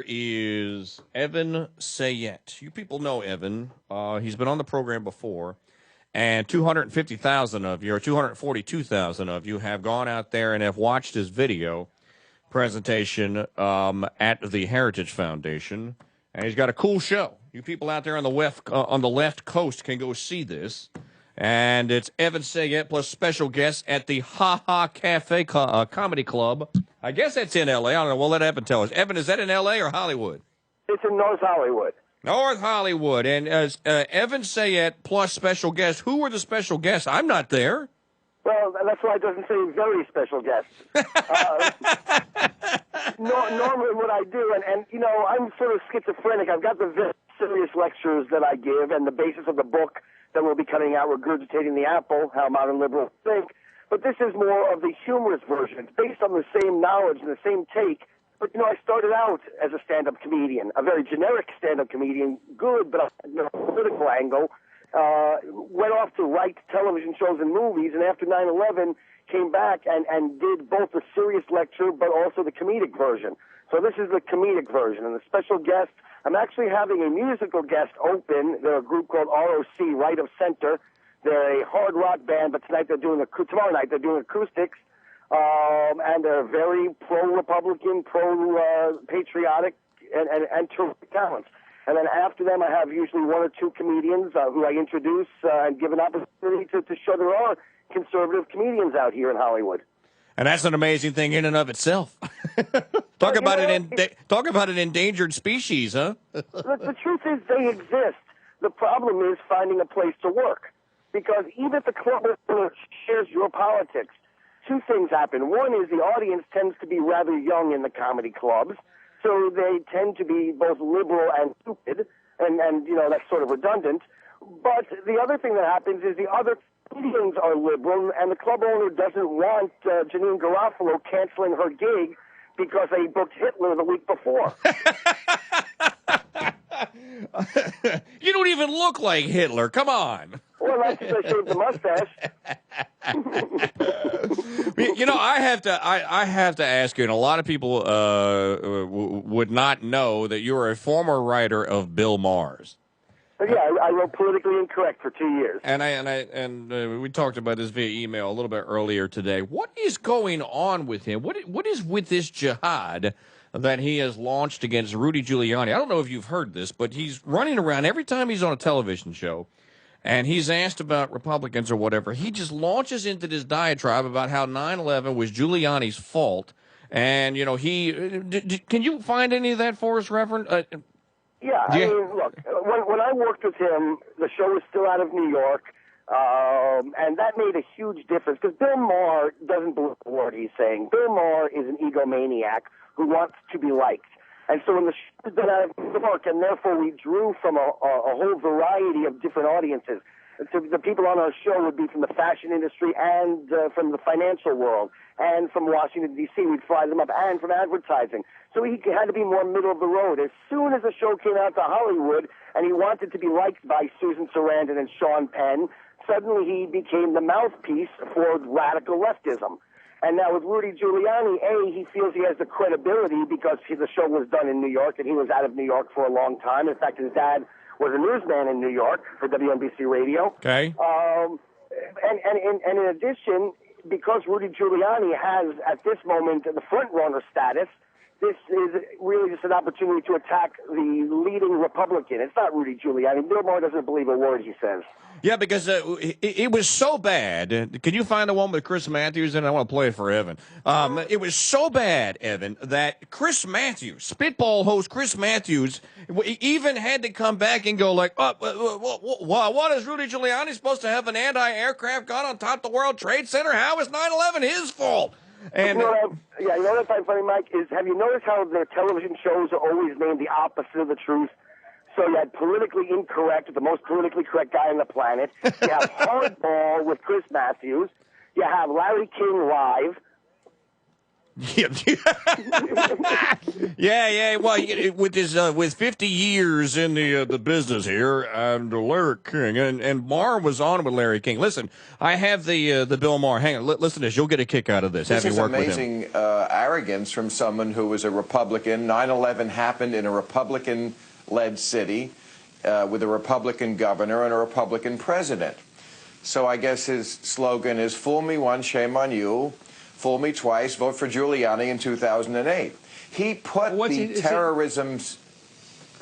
is Evan Sayet. You people know Evan. He's been on the program before. And 250,000 of you, or 242,000 of you, have gone out there and have watched his video presentation at the Heritage Foundation. And he's got a cool show. You people out there on the left coast can go see this. And it's Evan Sayet plus special guests at the Ha Ha Cafe Comedy Club. I guess that's in L.A. I don't know. We'll let Evan tell us. Evan, is that in L.A. or Hollywood? It's in North Hollywood. North Hollywood. And Evan Sayet plus special guests. Who were the special guests? I'm not there. Well, that's why it doesn't say very special guests. Normally what I do, and you know, I'm sort of schizophrenic. I've got the very serious lectures that I give and the basis of the book that we'll be cutting out, Regurgitating the Apple, How Modern Liberals Think. But this is more of the humorous version. It's based on the same knowledge and the same take. But, you know, I started out as a stand-up comedian, a very generic stand-up comedian, good, but a political angle. Went off to write television shows and movies, and after 9/11, came back and did both the serious lecture but also the comedic version. So this is the comedic version. And the special guest, I'm actually having a musical guest open. They're a group called ROC, Right of Center. They're a hard rock band, but tomorrow night they're doing acoustics. And they're very pro-Republican, pro-patriotic, and terrific talents. And then after them, I have usually one or two comedians who I introduce and give an opportunity to show there are conservative comedians out here in Hollywood. And that's an amazing thing in and of itself. Talk about an endangered species, huh? The truth is they exist. The problem is finding a place to work. Because even if the club shares your politics, two things happen. One is the audience tends to be rather young in the comedy clubs, so they tend to be both liberal and stupid, and you know, that's sort of redundant. But the other thing that happens is the other comedians are liberal, and the club owner doesn't want Janine Garofalo canceling her gig because they booked Hitler the week before. You don't even look like Hitler. Come on. Well, that's because I shaved the mustache. You know, I have to ask you, and a lot of people would not know that you're a former writer of Bill Maher's. Yeah, I wrote Politically Incorrect for 2 years. And we talked about this via email a little bit earlier today. What is going on with him? What is with this jihad that he has launched against Rudy Giuliani? I don't know if you've heard this, but he's running around every time he's on a television show and he's asked about Republicans or whatever. He just launches into this diatribe about how 9/11 was Giuliani's fault. And, you know, can you find any of that for us, Reverend? Yeah, I mean, look, when I worked with him, the show was still out of New York, and that made a huge difference because Bill Maher doesn't believe a word he's saying. Bill Maher is an egomaniac who wants to be liked. And so when the show was done out of New York, and therefore we drew from a whole variety of different audiences. So the people on our show would be from the fashion industry and from the financial world and from Washington, D.C. We'd fly them up and from advertising. So he had to be more middle of the road. As soon as the show came out to Hollywood and he wanted to be liked by Susan Sarandon and Sean Penn, suddenly he became the mouthpiece for radical leftism. And now with Rudy Giuliani, he feels he has the credibility because the show was done in New York and he was out of New York for a long time. In fact, his dad was a newsman in New York for WNBC Radio. Okay. And in addition, because Rudy Giuliani has, at this moment, the front-runner status, this is really just an opportunity to attack the leading Republican. It's not Rudy Giuliani. Bill Maher doesn't believe a word he says. Yeah, because it was so bad. Can you find the one with Chris Matthews? And I want to play it for Evan. It was so bad, Evan, that Chris Matthews, Spitball host Chris Matthews, even had to come back and go like, what is Rudy Giuliani supposed to have an anti-aircraft gun on top of the World Trade Center? How is 9/11 his fault? And you know what I find funny, Mike, is have you noticed how their television shows are always named the opposite of the truth? So you had Politically Incorrect, the most politically correct guy on the planet. You have Hardball with Chris Matthews. You have Larry King Live. Yeah. Well, with 50 years in the business here, and Larry King, and Maher was on with Larry King. Listen, I have the Bill Maher. Hang on, listen to this. You'll get a kick out of this. This Having is worked with him. amazing arrogance from someone who was a Republican. 9/11 happened in a Republican-led city with a Republican governor and a Republican president. So I guess his slogan is "Fool me once, shame on you. Fool me twice, vote for Giuliani in 2008. He put terrorism's...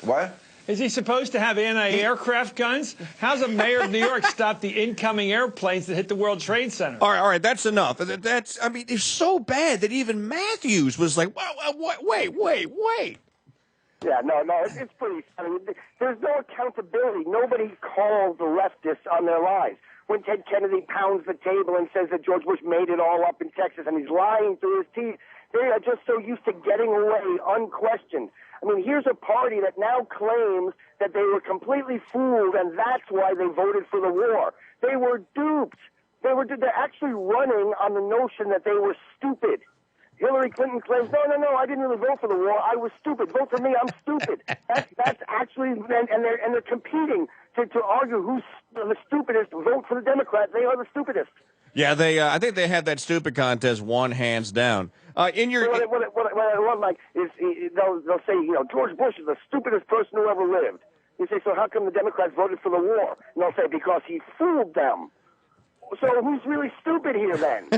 What? Is he supposed to have anti-aircraft guns? How's a mayor of New York stop the incoming airplanes that hit the World Trade Center? All right, that's enough. I mean, it's so bad that even Matthews was like, wait. Yeah, no, it's pretty. I mean, there's no accountability. Nobody calls the leftists on their lies. When Ted Kennedy pounds the table and says that George Bush made it all up in Texas and he's lying through his teeth, they are just so used to getting away unquestioned. I mean, here's a party that now claims that they were completely fooled and that's why they voted for the war. They were duped. They're actually running on the notion that they were stupid. Hillary Clinton claims, no, I didn't really vote for the war. I was stupid. Vote for me. I'm stupid. That's actually, and they're competing to argue who's the stupidest. Vote for the Democrats. They are the stupidest. Yeah, I think they had that stupid contest won hands down. In your what I love like is they'll say George Bush is the stupidest person who ever lived. You say, so how come the Democrats voted for the war? And they'll say because he fooled them. So who's really stupid here then?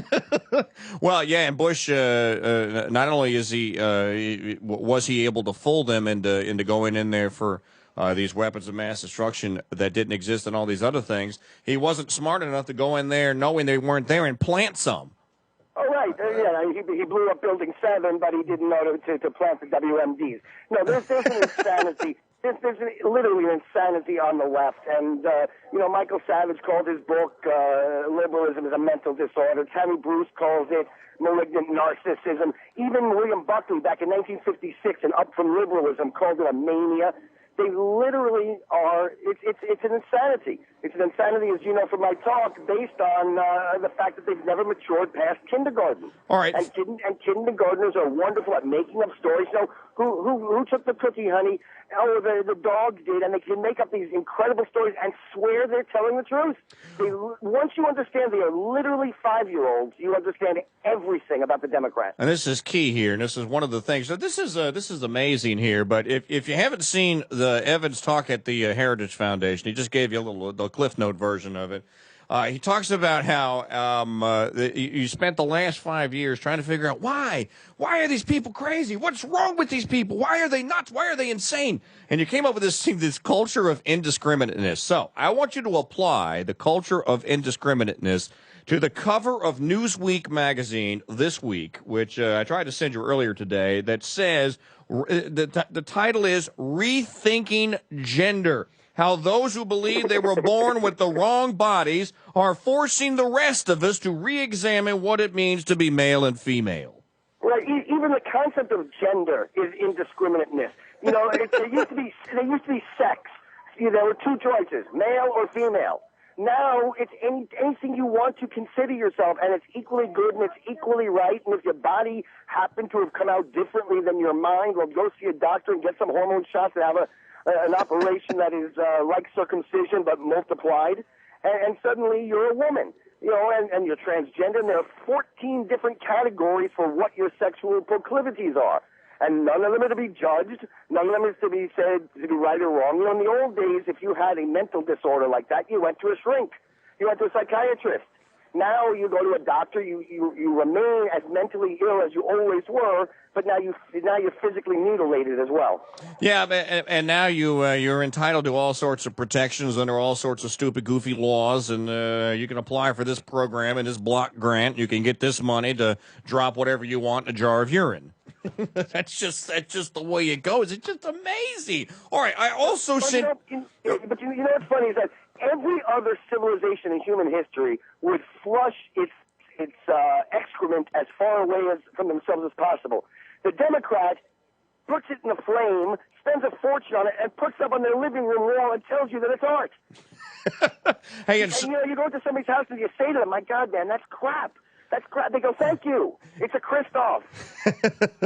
Well, yeah, and Bush not only was he able to fool them into going in there for these weapons of mass destruction that didn't exist and all these other things, he wasn't smart enough to go in there knowing they weren't there and plant some. Oh, right. He blew up Building 7, but he didn't know to plant the WMDs. No, there's an insanity. There's literally an insanity on the left. And, Michael Savage called his book, Liberalism is a Mental Disorder. Tammy Bruce calls it Malignant Narcissism. Even William Buckley, back in 1956, and Up from Liberalism, called it a mania. They literally are, it's an insanity. It's an insanity, as you know from my talk, based on the fact that they've never matured past kindergarten. All right. And kindergartners are wonderful at making up stories. Who took the cookie, honey? Oh, the dogs did, and they can make up these incredible stories and swear they're telling the truth. Once you understand they are literally 5-year-olds, you understand everything about the Democrats. And this is key here, and this is one of the things. So this is amazing here. But if you haven't seen the Evans talk at the Heritage Foundation, he just gave you the Cliff Note version of it. He talks about how you spent the last 5 years trying to figure out why are these people crazy? What's wrong with these people? Why are they nuts? Why are they insane? And you came up with this culture of indiscriminateness. So I want you to apply the culture of indiscriminateness to the cover of Newsweek magazine this week, which I tried to send you earlier today, that says the title is Rethinking Gender. How those who believe they were born with the wrong bodies are forcing the rest of us to re-examine what it means to be male and female. Right. Even the concept of gender is indiscriminateness. There used to be sex. There were two choices, male or female. Now it's anything you want to consider yourself, and it's equally good and it's equally right. And if your body happened to have come out differently than your mind, well, go see a doctor and get some hormone shots and have an operation that is like circumcision but multiplied, and suddenly you're a woman, and you're transgender, and there are 14 different categories for what your sexual proclivities are, and none of them are to be judged, none of them is to be said to be right or wrong. In the old days, if you had a mental disorder like that, you went to a shrink, you went to a psychiatrist. Now you go to a doctor, you remain as mentally ill as you always were, but now you're physically mutilated as well. Yeah, and now you're entitled to all sorts of protections under all sorts of stupid, goofy laws, and you can apply for this program and this block grant. You can get this money to drop whatever you want in a jar of urine. That's just the way it goes. It's just amazing. All right, I also said. But you know what's funny is that every other civilization in human history would flush its excrement as far away from themselves as possible. The Democrat puts it in a flame, spends a fortune on it, and puts it up on their living room wall and tells you that it's art. Hey, and you go into somebody's house and you say to them, "My God, man, that's crap." That's crap. They go, thank you. It's a Christoph.